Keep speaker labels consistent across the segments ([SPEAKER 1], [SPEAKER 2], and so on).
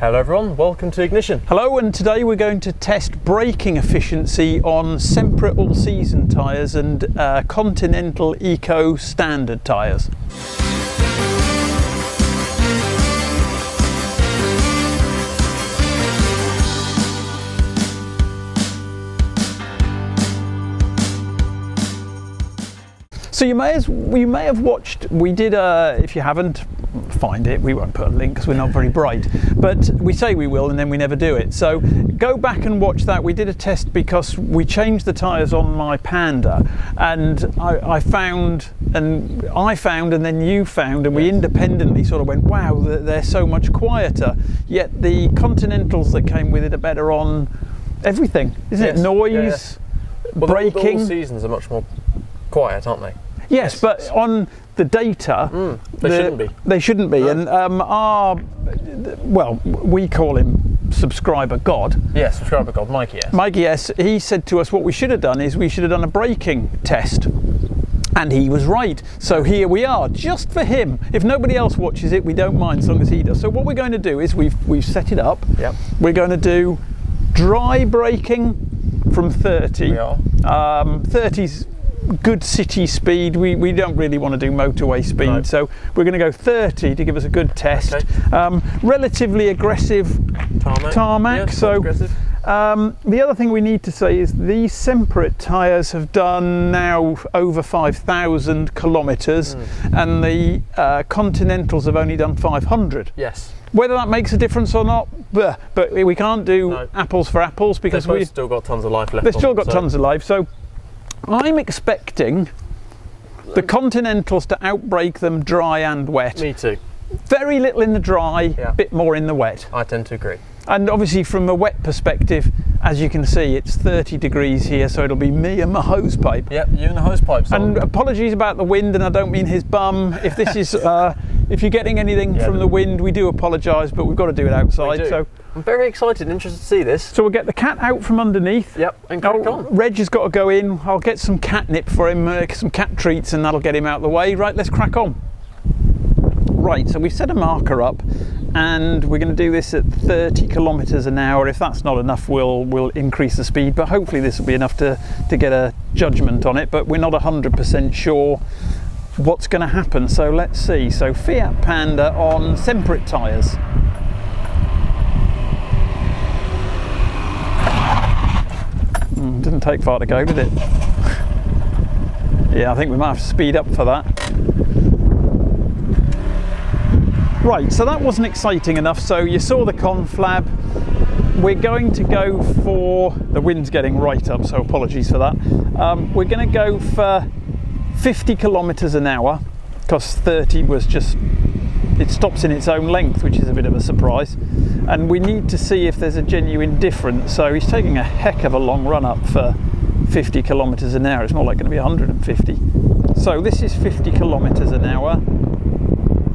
[SPEAKER 1] Hello everyone, welcome to Ignition.
[SPEAKER 2] Hello, and today we're going to test braking efficiency on Semperit All-Season tyres and Continental Eco-Standard tyres. So you may have watched, we did if you haven't, find it, we won't put a link because we're not very bright, but we say we will and then we never do it. So go back and watch that. We did a test because we changed the tyres on my Panda, and I found and then you found, and we independently sort of went, wow, they're so much quieter, yet the Continentals that came with it are better on everything, isn't it? Noise, braking.
[SPEAKER 1] All seasons are much more quiet, aren't they?
[SPEAKER 2] Yes, but on the data, they shouldn't be. No. And we call him Subscriber God.
[SPEAKER 1] Yes, Subscriber God, Mikee, yes.
[SPEAKER 2] Mikee, yes. He said to us what we should have done is we should have done a braking test. And he was right. So here we are, just for him. If nobody else watches it, we don't mind as long as he does. So what we're going to do is we've set it up. Yep. We're going to do dry braking from 30. We are. 30's good city speed. We don't really want to do motorway speed, so we're going to go 30 to give us a good test. Okay. Relatively aggressive tarmac. Yes, so aggressive. The other thing we need to say is these Semperit tyres have done now over 5,000 kilometres, and the Continentals have only done 500.
[SPEAKER 1] Yes. Whether
[SPEAKER 2] that makes a difference or not, but we can't do apples for apples because we've
[SPEAKER 1] still got tons of life left.
[SPEAKER 2] They've still got tons of life. So I'm expecting the Continentals to outbrake them dry and wet.
[SPEAKER 1] Me too.
[SPEAKER 2] Very little in the dry, a bit more in the wet.
[SPEAKER 1] I tend to agree.
[SPEAKER 2] And obviously from a wet perspective, as you can see, it's 30 degrees here, so it'll be me and my hose pipe.
[SPEAKER 1] Yep, you and the hose pipe.
[SPEAKER 2] And apologies about the wind, and I don't mean his bum. If this is, if you're getting anything from the wind, we do apologise, but we've got to do it outside. So
[SPEAKER 1] I'm very excited and interested to see this.
[SPEAKER 2] So we'll get the cat out from underneath.
[SPEAKER 1] Yep, and crack on.
[SPEAKER 2] Reg has got to go in. I'll get some catnip for him, some cat treats, and that'll get him out of the way. Right, let's crack on. Right, so we've set a marker up, and we're going to do this at 30 kilometres an hour. If that's not enough, we'll increase the speed, but hopefully this will be enough to get a judgment on it, but we're not 100% sure what's going to happen, so let's see. So FIAT Panda on Semperit tyres. Didn't take far to go, did it? Yeah, I think we might have to speed up for that. Right, so that wasn't exciting enough. So you saw the conflab. We're going to go for, the wind's getting right up, so apologies for that. We're going to go for 50 kilometres an hour, because 30 was just, it stops in its own length, which is a bit of a surprise. And we need to see if there's a genuine difference. So he's taking a heck of a long run up for 50 kilometres an hour. It's more like going to be 150. So this is 50 kilometres an hour.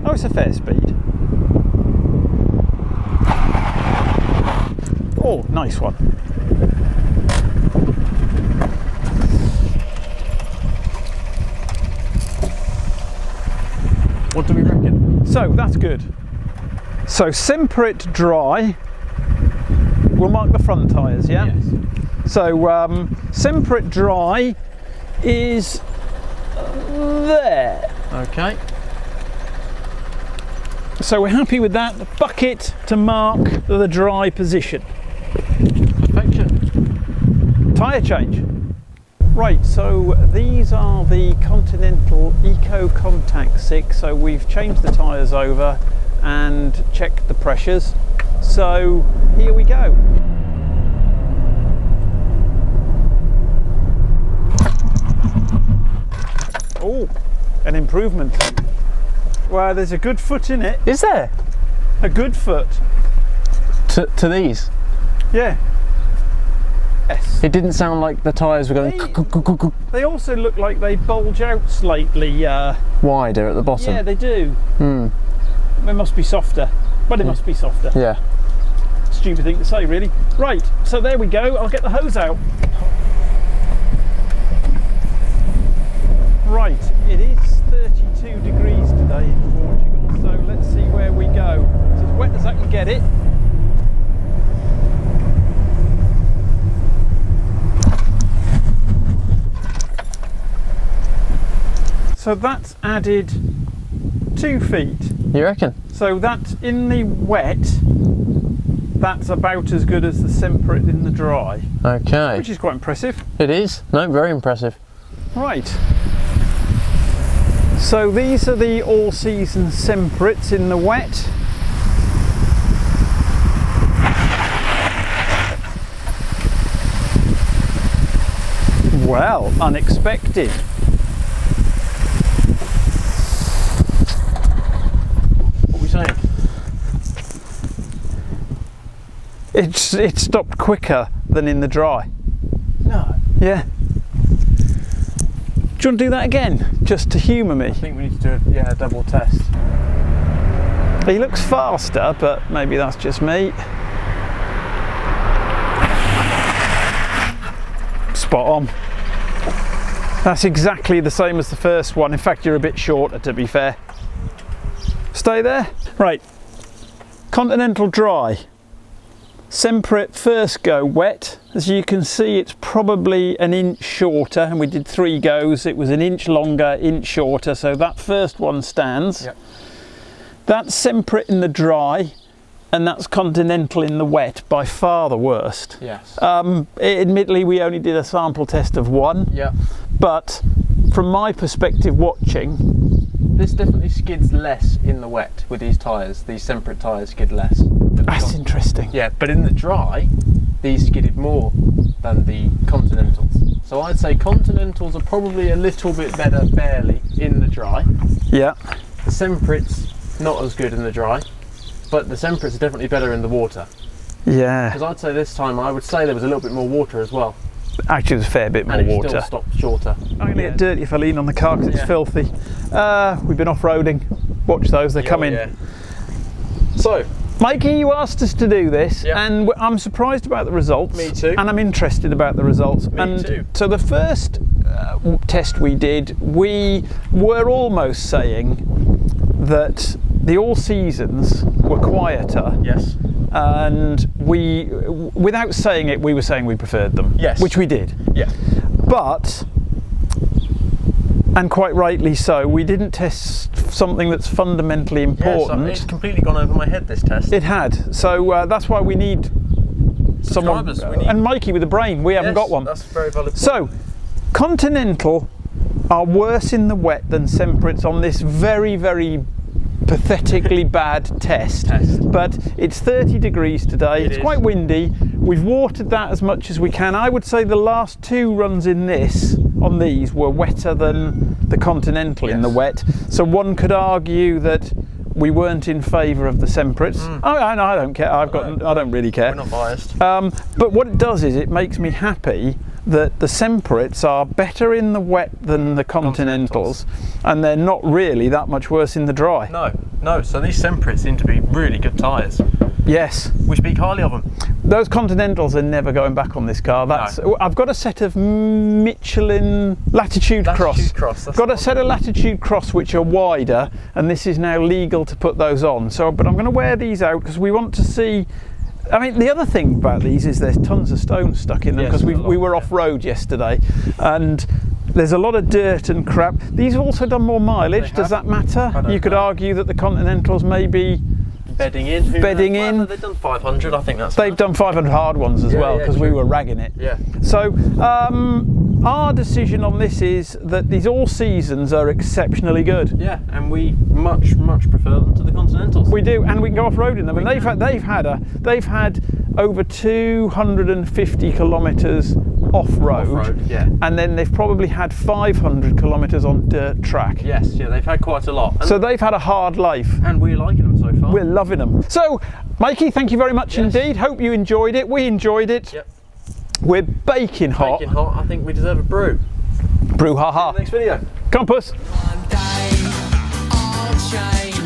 [SPEAKER 2] Oh, it's a fair speed. Oh, nice one.
[SPEAKER 1] What do we reckon?
[SPEAKER 2] So that's good. So Semperit dry, we'll mark the front tyres, yeah? Yes. So Semperit dry is there.
[SPEAKER 1] Okay.
[SPEAKER 2] So we're happy with that. The bucket to mark the dry position.
[SPEAKER 1] Perfection.
[SPEAKER 2] Tyre change. Right, so these are the Continental ECO-Contact 6. So we've changed the tyres over and checked the pressures. So here we go. Oh, an improvement. Well, there's a good foot in it.
[SPEAKER 1] Is there?
[SPEAKER 2] A good foot.
[SPEAKER 1] To these?
[SPEAKER 2] Yeah. Yes.
[SPEAKER 1] It didn't sound like the tyres were going...
[SPEAKER 2] They also look like they bulge out slightly.
[SPEAKER 1] Wider at the bottom?
[SPEAKER 2] Yeah, they do. They must be softer. But it must be softer.
[SPEAKER 1] Yeah.
[SPEAKER 2] Stupid thing to say, really. Right, so there we go. I'll get the hose out. Right, it is 32 degrees today in Portugal, so let's see where we go. It's as wet as I can get it. So that's added 2 feet.
[SPEAKER 1] You reckon?
[SPEAKER 2] So that in the wet, that's about as good as the Semperit in the dry.
[SPEAKER 1] Okay.
[SPEAKER 2] Which is quite impressive.
[SPEAKER 1] It is. No, very impressive.
[SPEAKER 2] Right. So these are the all-season Semperits in the wet. Well, unexpected.
[SPEAKER 1] What are we saying?
[SPEAKER 2] It stopped quicker than in the dry.
[SPEAKER 1] No.
[SPEAKER 2] Yeah. Do you want to do that again, just to humour me?
[SPEAKER 1] I think we need to do a double test.
[SPEAKER 2] He looks faster, but maybe that's just me. Spot on. That's exactly the same as the first one. In fact, you're a bit shorter, to be fair. Stay there. Right. Continental dry. Semperit first go wet. As you can see, it's probably an inch shorter, and we did 3 goes. It was an inch longer, inch shorter, so that first one stands.
[SPEAKER 1] Yep.
[SPEAKER 2] That's Semperit in the dry, and that's Continental in the wet, by far the worst.
[SPEAKER 1] Yes.
[SPEAKER 2] Admittedly, we only did a sample test of 1.
[SPEAKER 1] Yeah.
[SPEAKER 2] But from my perspective watching,
[SPEAKER 1] This definitely skids less in the wet with these tyres. These Semperit tyres skid less.
[SPEAKER 2] that's interesting.
[SPEAKER 1] Yeah, but in the dry, these skidded more than the Continentals. So I'd say Continentals are probably a little bit better barely in the dry.
[SPEAKER 2] Yeah.
[SPEAKER 1] The Semperit's not as good in the dry, but the Semperit's are definitely better in the water.
[SPEAKER 2] Yeah.
[SPEAKER 1] Because I'd say this time, I would say there was a little bit more water as well.
[SPEAKER 2] Actually, there's a fair bit more
[SPEAKER 1] And it
[SPEAKER 2] water.
[SPEAKER 1] still stopped shorter.
[SPEAKER 2] I'm going to get dirty if I lean on the car because it's
[SPEAKER 1] Yeah.
[SPEAKER 2] filthy. We've been off-roading. Watch those, they're coming.
[SPEAKER 1] Yeah. So,
[SPEAKER 2] Mikey, you asked us to do this,
[SPEAKER 1] Yeah.
[SPEAKER 2] and I'm surprised about the results.
[SPEAKER 1] Me too.
[SPEAKER 2] And I'm interested about the results.
[SPEAKER 1] Me
[SPEAKER 2] and
[SPEAKER 1] too.
[SPEAKER 2] So the first test we did, we were almost saying that the all seasons were quieter.
[SPEAKER 1] yes.
[SPEAKER 2] And we, without saying it, we were saying we preferred them.
[SPEAKER 1] Yes.
[SPEAKER 2] Which we did.
[SPEAKER 1] Yeah.
[SPEAKER 2] But, and quite rightly so, we didn't test something that's fundamentally important.
[SPEAKER 1] It's completely gone over my head, this test.
[SPEAKER 2] It had. So that's why we need someone.
[SPEAKER 1] Subscribers, we need-
[SPEAKER 2] And Mikey with a brain, we haven't got one.
[SPEAKER 1] That's a very valid point.
[SPEAKER 2] So, Continental are worse in the wet than Semperits on this very, very pathetically bad test. But it's 30 degrees today, it's
[SPEAKER 1] is.
[SPEAKER 2] quite windy, we've watered that as much as we can. I would say the last 2 runs in this, on these, were wetter than the Continental in the
[SPEAKER 1] Yes.
[SPEAKER 2] wet. So one could argue that we weren't in favour of the Semperits. I don't care, I don't really care.
[SPEAKER 1] We're not biased.
[SPEAKER 2] But what it does is it makes me happy that the Semperits are better in the wet than the Continentals, and they're not really that much worse in the dry.
[SPEAKER 1] No. So these Semperits seem to be really good tyres.
[SPEAKER 2] Yes.
[SPEAKER 1] We speak highly of them.
[SPEAKER 2] Those Continentals are never going back on this car. I've got a set of Michelin Latitude Cross.
[SPEAKER 1] That's
[SPEAKER 2] Got a set of Latitude Cross which are wider, and this is now legal to put those on. So, but I'm going to wear these out because we want to see. I mean, the other thing about these is there's tons of stones stuck in them because we were off-road yesterday, and there's a lot of dirt and crap. These have also done more mileage. Does that matter? You could argue that the Continentals may be
[SPEAKER 1] bedding in.
[SPEAKER 2] Bedding in.
[SPEAKER 1] Well, they've done 500. I think that's.
[SPEAKER 2] They've done 500 hard ones as well because we were ragging it.
[SPEAKER 1] Yeah.
[SPEAKER 2] So our decision on this is that these all seasons are exceptionally good.
[SPEAKER 1] Yeah, and we much prefer them to the Continentals.
[SPEAKER 2] We do, and we can go off-roading them. And they've had over 250 kilometres off-road, and then they've probably had 500 kilometres on dirt track.
[SPEAKER 1] Yes, they've had quite a lot.
[SPEAKER 2] So they've had a hard life.
[SPEAKER 1] And we're liking them so far.
[SPEAKER 2] We're loving them. So, Mikey, thank you very much indeed. Hope you enjoyed it. We enjoyed it.
[SPEAKER 1] Yep.
[SPEAKER 2] We're baking hot.
[SPEAKER 1] Baking hot. I think we deserve a brew.
[SPEAKER 2] Brew ha ha.
[SPEAKER 1] Next video.
[SPEAKER 2] Compass.
[SPEAKER 3] One day I'll change.